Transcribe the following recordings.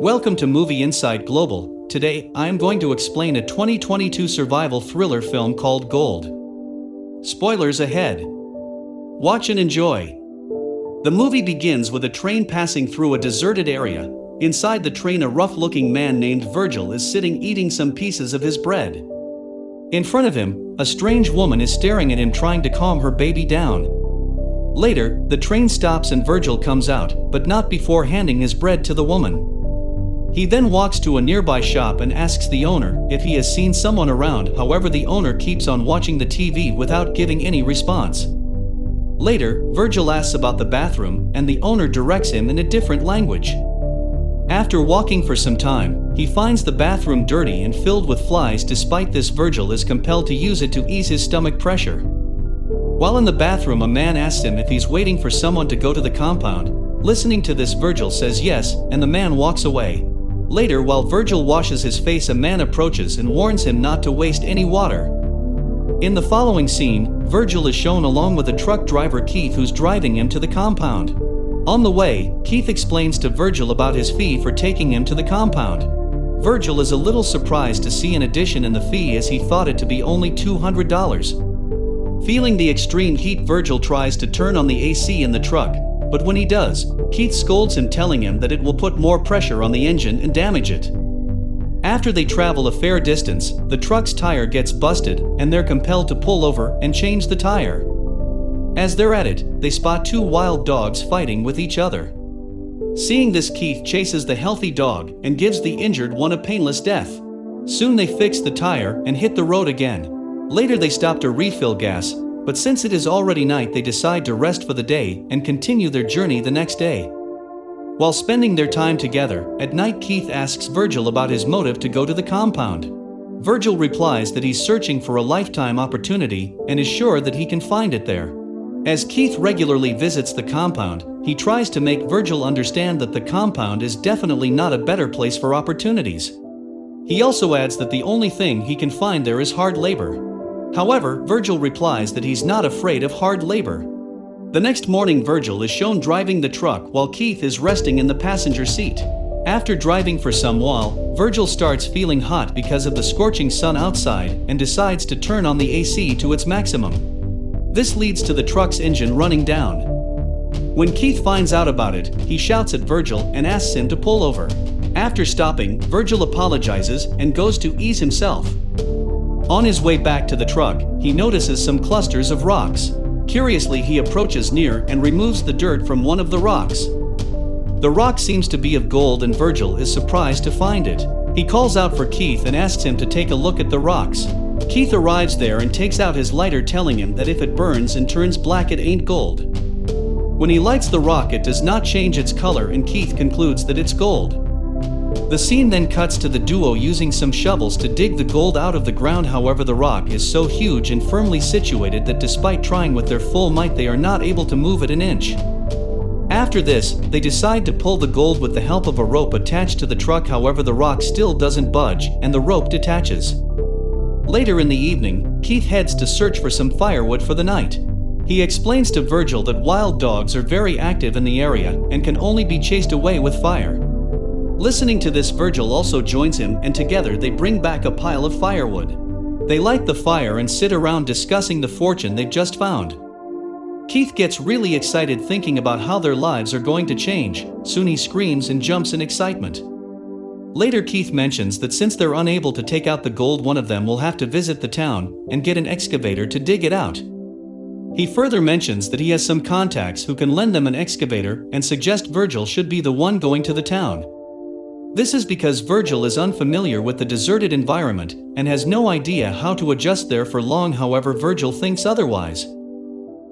Welcome to Movie Insight Global. Today, I am going to explain a 2022 survival thriller film called Gold. Spoilers ahead. Watch and enjoy. The movie begins with a train passing through a deserted area. Inside the train, a rough-looking man named Virgil is sitting eating some pieces of his bread. In front of him, a strange woman is staring at him, trying to calm her baby down. Later, the train stops and Virgil comes out, but not before handing his bread to the woman. He then walks to a nearby shop and asks the owner if he has seen someone around. However, the owner keeps on watching the TV without giving any response. Later, Virgil asks about the bathroom, and the owner directs him in a different language. After walking for some time, he finds the bathroom dirty and filled with flies. Despite this, Virgil is compelled to use it to ease his stomach pressure. While in the bathroom, a man asks him if he's waiting for someone to go to the compound. Listening to this, Virgil says yes, and the man walks away. Later, while Virgil washes his face, a man approaches and warns him not to waste any water. In the following scene, Virgil is shown along with a truck driver, Keith, who's driving him to the compound. On the way, Keith explains to Virgil about his fee for taking him to the compound. Virgil is a little surprised to see an addition in the fee, as he thought it to be only $200. Feeling the extreme heat, Virgil tries to turn on the AC in the truck, but when he does, Keith scolds him, telling him that it will put more pressure on the engine and damage it. After they travel a fair distance, the truck's tire gets busted, and they're compelled to pull over and change the tire. As they're at it, they spot two wild dogs fighting with each other. Seeing this, Keith chases the healthy dog and gives the injured one a painless death. Soon they fix the tire and hit the road again. Later, they stop to refill gas, but since it is already night, they decide to rest for the day and continue their journey the next day. While spending their time together, at night, Keith asks Virgil about his motive to go to the compound. Virgil replies that he's searching for a lifetime opportunity and is sure that he can find it there. As Keith regularly visits the compound, he tries to make Virgil understand that the compound is definitely not a better place for opportunities. He also adds that the only thing he can find there is hard labor. However, Virgil replies that he's not afraid of hard labor. The next morning, Virgil is shown driving the truck while Keith is resting in the passenger seat. After driving for some while, Virgil starts feeling hot because of the scorching sun outside and decides to turn on the AC to its maximum. This leads to the truck's engine running down. When Keith finds out about it, he shouts at Virgil and asks him to pull over. After stopping, Virgil apologizes and goes to ease himself. On his way back to the truck, he notices some clusters of rocks. Curiously, he approaches near and removes the dirt from one of the rocks. The rock seems to be of gold, and Virgil is surprised to find it. He calls out for Keith and asks him to take a look at the rocks. Keith arrives there and takes out his lighter, telling him that if it burns and turns black, it ain't gold. When he lights the rock, it does not change its color, and Keith concludes that it's gold. The scene then cuts to the duo using some shovels to dig the gold out of the ground. However, the rock is so huge and firmly situated that despite trying with their full might, they are not able to move it an inch. After this, they decide to pull the gold with the help of a rope attached to the truck. However, the rock still doesn't budge, and the rope detaches. Later in the evening, Keith heads to search for some firewood for the night. He explains to Virgil that wild dogs are very active in the area and can only be chased away with fire. Listening to this, Virgil also joins him, and together they bring back a pile of firewood. They light the fire and sit around discussing the fortune they've just found. Keith gets really excited thinking about how their lives are going to change. Soon he screams and jumps in excitement. Later, Keith mentions that since they're unable to take out the gold, one of them will have to visit the town and get an excavator to dig it out. He further mentions that he has some contacts who can lend them an excavator and suggests Virgil should be the one going to the town. This is because Virgil is unfamiliar with the deserted environment and has no idea how to adjust there for long. However, Virgil thinks otherwise.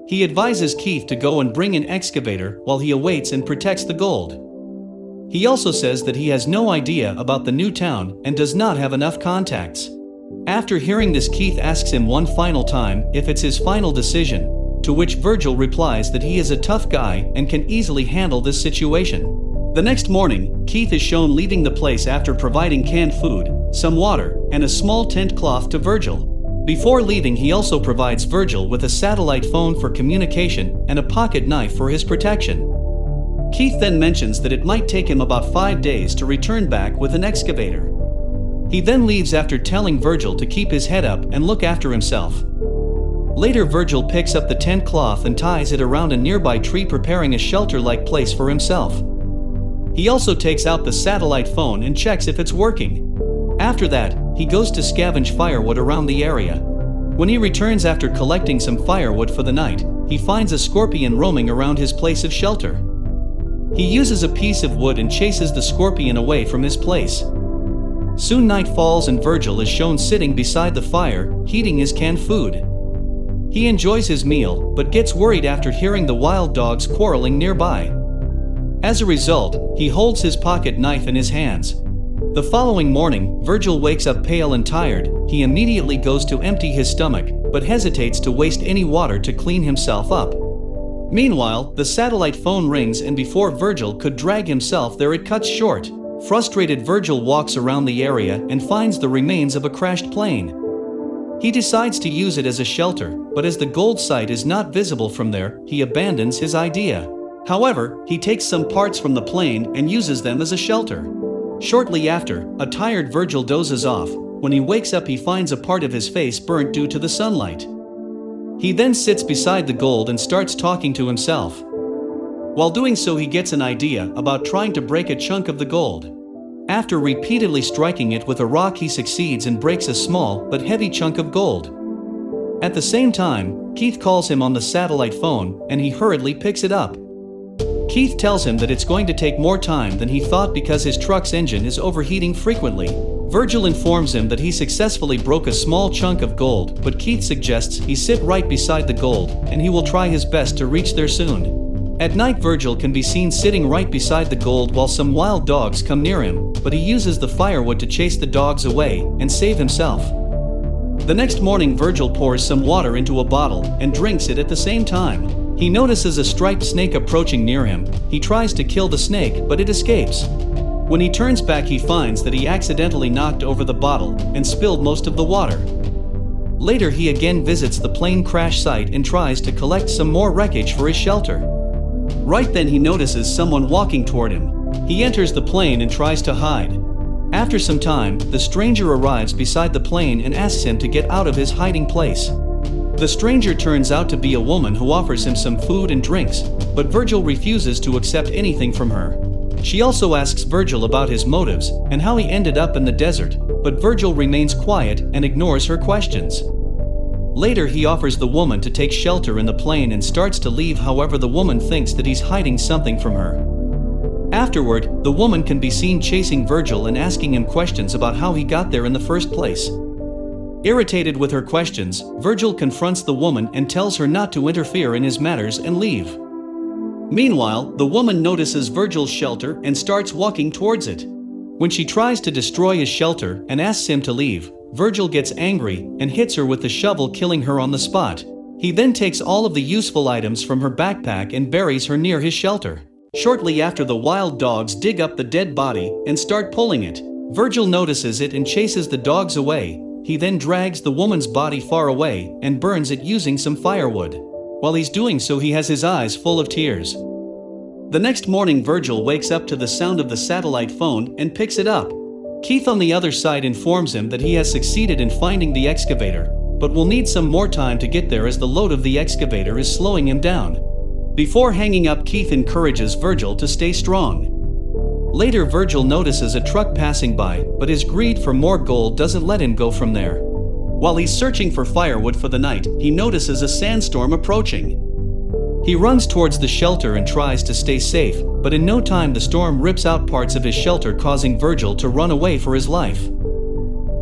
He advises Keith to go and bring an excavator while he awaits and protects the gold. He also says that he has no idea about the new town and does not have enough contacts. After hearing this, Keith asks him one final time if it's his final decision, to which Virgil replies that he is a tough guy and can easily handle this situation. The next morning, Keith is shown leaving the place after providing canned food, some water, and a small tent cloth to Virgil. Before leaving, he also provides Virgil with a satellite phone for communication and a pocket knife for his protection. Keith then mentions that it might take him about 5 days to return back with an excavator. He then leaves after telling Virgil to keep his head up and look after himself. Later, Virgil picks up the tent cloth and ties it around a nearby tree, preparing a shelter-like place for himself. He also takes out the satellite phone and checks if it's working. After that, he goes to scavenge firewood around the area. When he returns after collecting some firewood for the night, he finds a scorpion roaming around his place of shelter. He uses a piece of wood and chases the scorpion away from his place. Soon night falls and Virgil is shown sitting beside the fire, heating his canned food. He enjoys his meal, but gets worried after hearing the wild dogs quarreling nearby. As a result, he holds his pocket knife in his hands. The following morning, Virgil wakes up pale and tired. He immediately goes to empty his stomach, but hesitates to waste any water to clean himself up. Meanwhile, the satellite phone rings, and before Virgil could drag himself there, it cuts short. Frustrated, Virgil walks around the area and finds the remains of a crashed plane. He decides to use it as a shelter, but as the gold site is not visible from there, he abandons his idea. However, he takes some parts from the plane and uses them as a shelter. Shortly after, a tired Virgil dozes off. When he wakes up, he finds a part of his face burnt due to the sunlight. He then sits beside the gold and starts talking to himself. While doing so, he gets an idea about trying to break a chunk of the gold. After repeatedly striking it with a rock, he succeeds and breaks a small but heavy chunk of gold. At the same time, Keith calls him on the satellite phone, and he hurriedly picks it up. Keith tells him that it's going to take more time than he thought because his truck's engine is overheating frequently. Virgil informs him that he successfully broke a small chunk of gold, but Keith suggests he sit right beside the gold, and he will try his best to reach there soon. At night, Virgil can be seen sitting right beside the gold while some wild dogs come near him, but he uses the firewood to chase the dogs away and save himself. The next morning, Virgil pours some water into a bottle and drinks it at the same time. He notices a striped snake approaching near him. He tries to kill the snake, but it escapes. When he turns back, he finds that he accidentally knocked over the bottle and spilled most of the water. Later, he again visits the plane crash site and tries to collect some more wreckage for his shelter. Right then, he notices someone walking toward him. He enters the plane and tries to hide. After some time, the stranger arrives beside the plane and asks him to get out of his hiding place. The stranger turns out to be a woman who offers him some food and drinks, but Virgil refuses to accept anything from her. She also asks Virgil about his motives and how he ended up in the desert, but Virgil remains quiet and ignores her questions. Later, he offers the woman to take shelter in the plane and starts to leave. However, the woman thinks that he's hiding something from her. Afterward, the woman can be seen chasing Virgil and asking him questions about how he got there in the first place. Irritated with her questions, Virgil confronts the woman and tells her not to interfere in his matters and leave. Meanwhile, the woman notices Virgil's shelter and starts walking towards it. When she tries to destroy his shelter and asks him to leave, Virgil gets angry and hits her with the shovel, killing her on the spot. He then takes all of the useful items from her backpack and buries her near his shelter. Shortly after, the wild dogs dig up the dead body and start pulling it. Virgil notices it and chases the dogs away. He then drags the woman's body far away and burns it using some firewood. While he's doing so, he has his eyes full of tears. The next morning, Virgil wakes up to the sound of the satellite phone and picks it up. Keith on the other side informs him that he has succeeded in finding the excavator, but will need some more time to get there as the load of the excavator is slowing him down. Before hanging up, Keith encourages Virgil to stay strong. Later, Virgil notices a truck passing by, but his greed for more gold doesn't let him go from there. While he's searching for firewood for the night, he notices a sandstorm approaching. He runs towards the shelter and tries to stay safe, but in no time the storm rips out parts of his shelter, causing Virgil to run away for his life.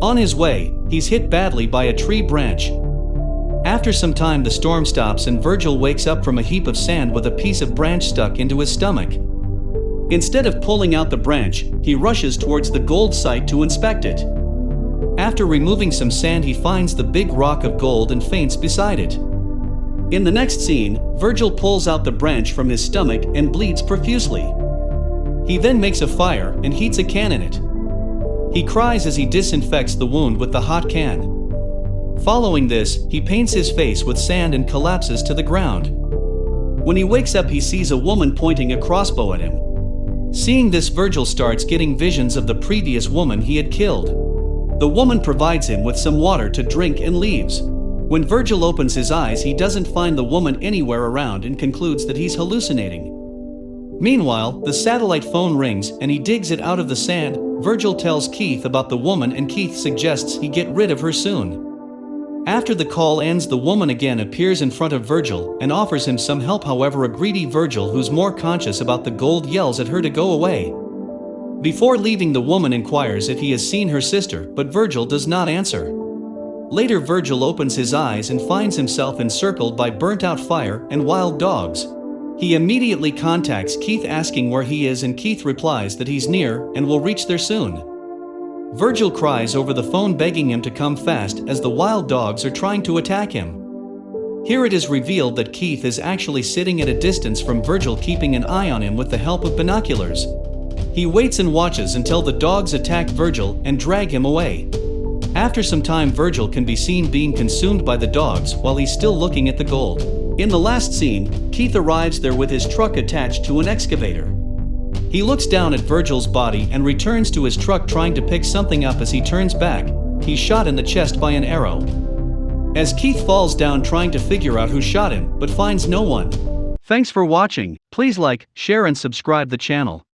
On his way, he's hit badly by a tree branch. After some time, the storm stops and Virgil wakes up from a heap of sand with a piece of branch stuck into his stomach. Instead of pulling out the branch, he rushes towards the gold site to inspect it. After removing some sand, he finds the big rock of gold and faints beside it. In the next scene, Virgil pulls out the branch from his stomach and bleeds profusely. He then makes a fire and heats a can in it. He cries as he disinfects the wound with the hot can. Following this, he paints his face with sand and collapses to the ground. When he wakes up, he sees a woman pointing a crossbow at him. Seeing this, Virgil starts getting visions of the previous woman he had killed. The woman provides him with some water to drink and leaves. When Virgil opens his eyes, he doesn't find the woman anywhere around and concludes that he's hallucinating. Meanwhile, the satellite phone rings and he digs it out of the sand. Virgil tells Keith about the woman and Keith suggests he get rid of her soon. After the call ends, the woman again appears in front of Virgil and offers him some help. However, a greedy Virgil, who's more conscious about the gold, yells at her to go away. Before leaving, the woman inquires if he has seen her sister, but Virgil does not answer. Later, Virgil opens his eyes and finds himself encircled by burnt-out fire and wild dogs. He immediately contacts Keith asking where he is, and Keith replies that he's near and will reach there soon. Virgil cries over the phone begging him to come fast as the wild dogs are trying to attack him. Here it is revealed that Keith is actually sitting at a distance from Virgil, keeping an eye on him with the help of binoculars. He waits and watches until the dogs attack Virgil and drag him away. After some time, Virgil can be seen being consumed by the dogs while he's still looking at the gold. In the last scene, Keith arrives there with his truck attached to an excavator. He looks down at Virgil's body and returns to his truck trying to pick something up. As he turns back, he's shot in the chest by an arrow. As Keith falls down trying to figure out who shot him but finds no one. Thanks for watching. Please like, share and subscribe the channel.